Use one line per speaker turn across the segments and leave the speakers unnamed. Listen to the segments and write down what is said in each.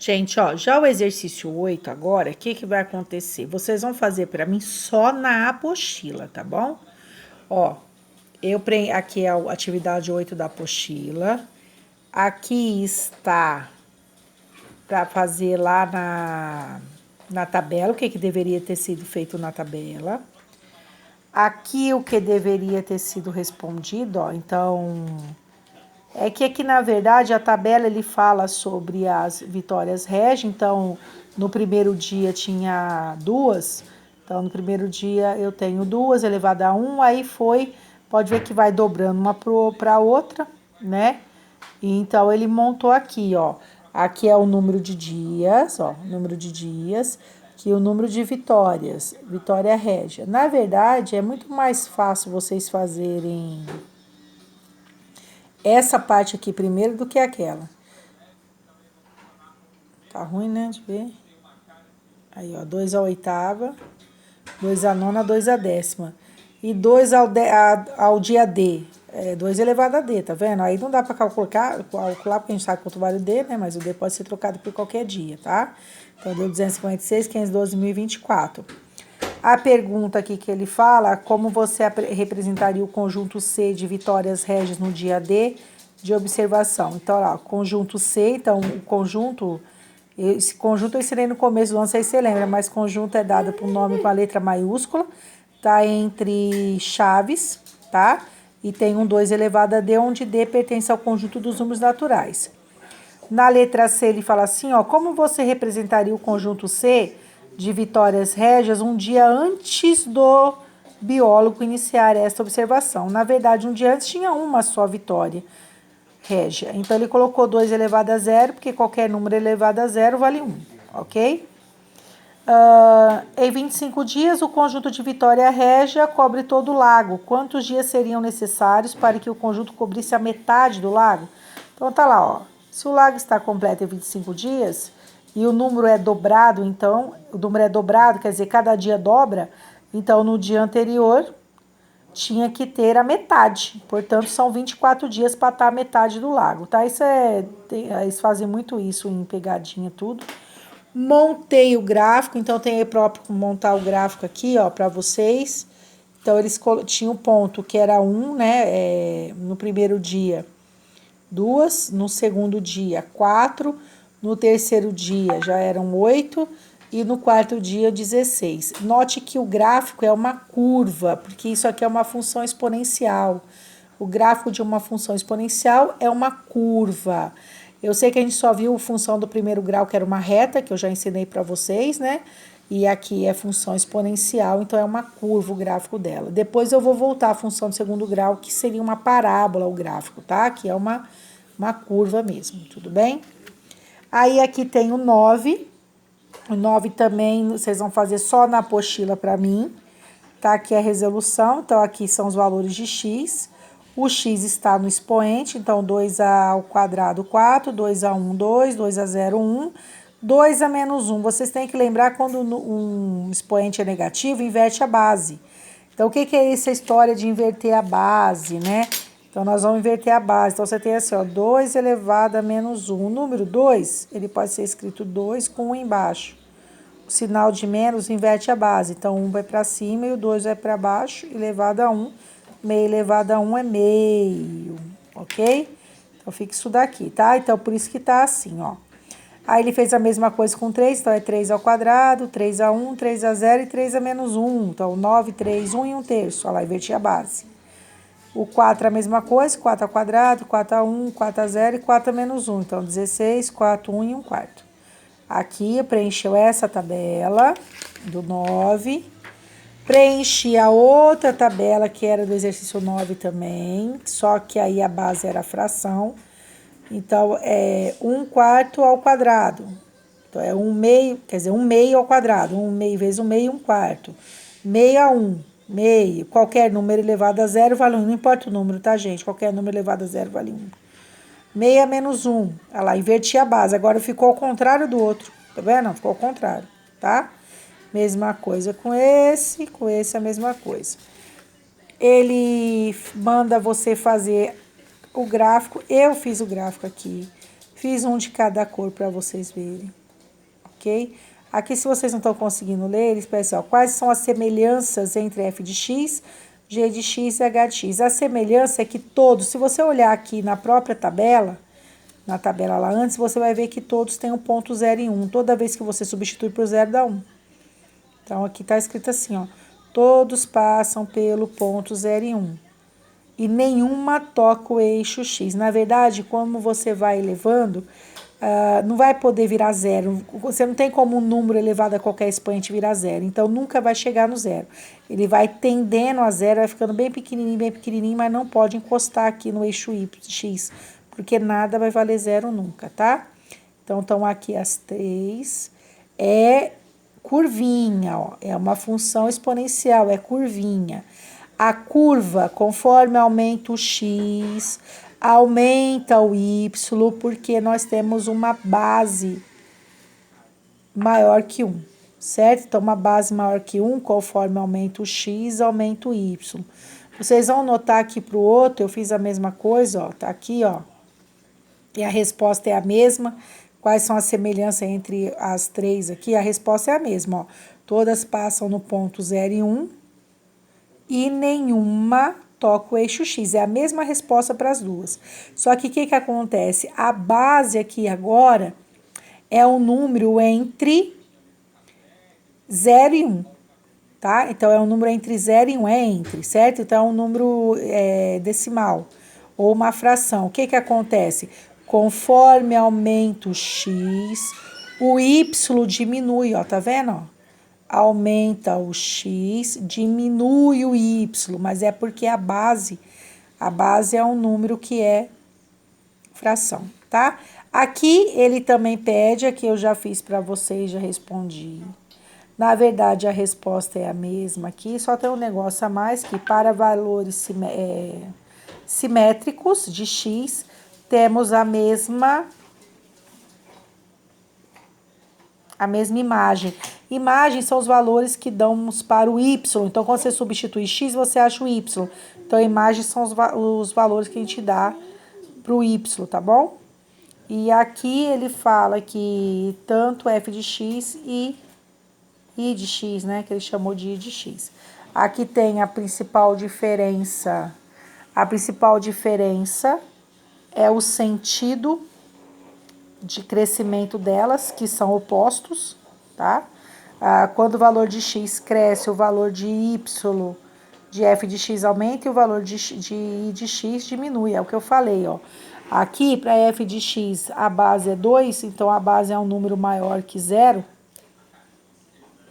Gente, ó, já o exercício 8 agora, o que vai acontecer? Vocês vão fazer para mim só na apostila, tá bom? Ó, aqui é a atividade 8 da apostila. Aqui está para fazer lá na tabela, o que deveria ter sido feito na tabela. Aqui o que deveria ter sido respondido, ó, então... É que aqui, na verdade, a tabela ele fala sobre as vitórias regi, então no primeiro dia tinha duas, então no primeiro dia eu tenho 2 elevado a 1, aí pode ver que vai dobrando uma para outra, né? E então ele montou aqui, ó, aqui é o número de dias, ó, número de dias, que o número de vitórias, vitória régia. Na verdade, é muito mais fácil vocês fazerem essa parte aqui primeiro do que aquela. Tá ruim, né? Deixa eu ver. Aí, ó, 2 a oitava, 2 a nona, 2 a décima. E 2 ao dia D. 2 elevado a D, tá vendo? Aí não dá pra calcular porque a gente sabe quanto vale o D, né? Mas o D pode ser trocado por qualquer dia, tá? Então, deu 256, 512, 1024. A pergunta aqui que ele fala, como você representaria o conjunto C de vitórias régias no dia D de observação? Então, ó, conjunto C, então o conjunto, esse conjunto eu ensinei no começo do ano, não sei se você lembra, mas conjunto é dado por nome com a letra maiúscula, tá entre chaves, tá? E tem um 2 elevado a D, onde D pertence ao conjunto dos números naturais. Na letra C ele fala assim, ó, como você representaria o conjunto C de vitórias régias um dia antes do biólogo iniciar esta observação? Na verdade, um dia antes tinha uma só vitória régia. Então, ele colocou 2 elevado a 0, porque qualquer número elevado a 0 vale 1, ok? Em 25 dias, o conjunto de vitória régia cobre todo o lago. Quantos dias seriam necessários para que o conjunto cobrisse a metade do lago? Então, tá lá, ó. Se o lago está completo em 25 dias e o número é dobrado, então, o número é dobrado, quer dizer, cada dia dobra, então no dia anterior tinha que ter a metade. Portanto, são 24 dias para estar a metade do lago, tá? Eles fazem muito isso em pegadinha, tudo. Montei o gráfico, então tem aí próprio montar o gráfico aqui, ó, para vocês. Então, eles tinham o ponto que era 1, né, no primeiro dia, 2, no segundo dia, 4, no terceiro dia já eram 8 e no quarto dia, 16. Note que o gráfico é uma curva, porque isso aqui é uma função exponencial. O gráfico de uma função exponencial é uma curva. Eu sei que a gente só viu a função do primeiro grau, que era uma reta, que eu já ensinei para vocês, né? E aqui é função exponencial, então é uma curva o gráfico dela. Depois eu vou voltar à função do segundo grau, que seria uma parábola o gráfico, tá? Que é uma curva mesmo, tudo bem? Aí aqui tem o 9. O 9 também vocês vão fazer só na apostila para mim, tá? Aqui é a resolução, então aqui são os valores de x. O x está no expoente, então 2 ao quadrado, 4, 2 a 1, 2, 2 a 0, 1, 2 a menos 1. Vocês têm que lembrar quando um expoente é negativo, inverte a base. Então, o que é essa história de inverter a base, né? Então, nós vamos inverter a base. Então, você tem assim, ó, 2 elevado a menos 1. O número 2, ele pode ser escrito 2 com 1 embaixo. O sinal de menos inverte a base. Então, 1 vai para cima e o 2 vai para baixo, elevado a 1. Meio elevado a 1 é meio, ok? Então, fica isso daqui, tá? Então, por isso que tá assim, ó. Aí, ele fez a mesma coisa com 3, então é 3 ao quadrado, 3 a 1, 3 a 0 e 3 a menos 1. Então, 9, 3, 1 e 1/3. Olha lá, inverti a base. O 4 é a mesma coisa, 4 ao quadrado, 4 a 1, 4 a 0 e 4 a menos 1. Então, 16, 4, 1 e 1/4. Aqui, preencheu essa tabela do 9. Preenchi a outra tabela, que era do exercício 9 também, só que aí a base era a fração. Então, é 1/4 ao quadrado. Então, é 1/2, quer dizer, 1/2 ao quadrado. 1/2 vezes 1/2, 1/4. Meio a 1, meio. Qualquer número elevado a 0 vale 1. Não importa o número, tá, gente? Qualquer número elevado a 0 vale 1. Meio a menos 1. Olha lá, inverti a base. Agora ficou ao contrário do outro. Tá vendo? Não, ficou ao contrário, tá? Mesma coisa com esse é a mesma coisa. Ele manda você fazer o gráfico. Eu fiz o gráfico aqui. Fiz um de cada cor para vocês verem, ok? Aqui, se vocês não estão conseguindo ler, eles pedem assim, ó, quais são as semelhanças entre f de x, g de x e h de x. A semelhança é que todos, se você olhar aqui na própria tabela, na tabela lá antes, você vai ver que todos têm um ponto 0 e 1. Toda vez que você substitui por 0, dá 1. Então, aqui está escrito assim, ó, todos passam pelo ponto 0 e 1. E nenhuma toca o eixo x. Na verdade, como você vai elevando, não vai poder virar zero. Você não tem como um número elevado a qualquer expoente virar zero. Então, nunca vai chegar no zero. Ele vai tendendo a zero, vai ficando bem pequenininho, mas não pode encostar aqui no eixo x, porque nada vai valer zero nunca, tá? Então, estão aqui as 3. É curvinha, ó. É uma função exponencial, é curvinha. A curva, conforme aumenta o x, aumenta o y, porque nós temos uma base maior que 1, certo? Então, uma base maior que 1, conforme aumenta o x, aumenta o y. Vocês vão notar aqui para o outro, eu fiz a mesma coisa, ó, tá aqui, ó. E a resposta é a mesma. Quais são as semelhanças entre as 3 aqui? A resposta é a mesma, ó. Todas passam no ponto 0 e 1. E nenhuma toca o eixo x. É a mesma resposta para as duas. Só que o que acontece? A base aqui agora é um número entre 0 e 1, tá? Então, é um número entre 0 e 1, é entre, certo? Então, é um número decimal ou uma fração. O que acontece? Conforme aumenta o x, o y diminui, ó, tá vendo, ó? Aumenta o x, diminui o y, mas é porque a base é um número que é fração, tá? Aqui ele também pede, aqui eu já fiz para vocês, já respondi. Na verdade, a resposta é a mesma aqui, só tem um negócio a mais, que para valores simétricos de x, temos a mesma imagem. Imagens são os valores que damos para o y. Então, quando você substitui x, você acha o y. Então, imagens são os valores que a gente dá para o y, tá bom? E aqui ele fala que tanto f de x e I de x, né? Que ele chamou de I de x. Aqui tem a principal diferença. A principal diferença é o sentido de crescimento delas, que são opostos, tá? Quando o valor de x cresce, o valor de y, de f de x aumenta e o valor de I de x diminui. É o que eu falei, ó. Aqui, para f de x, a base é 2, então a base é um número maior que 0,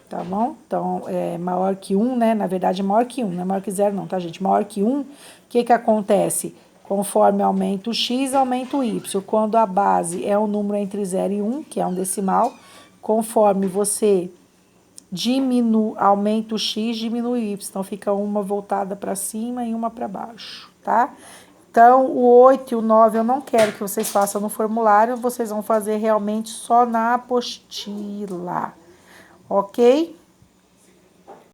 tá bom? Então, é maior que 1, né? Na verdade, é maior que 1, não é maior que 0 não, tá, gente? Maior que 1, o que acontece? Conforme aumenta o x, aumenta o y. Quando a base é um número entre 0 e 1, que é um decimal, conforme você aumenta o x, diminui o y. Então, fica uma voltada para cima e uma para baixo, tá? Então, o 8 e o 9 eu não quero que vocês façam no formulário, vocês vão fazer realmente só na apostila, ok?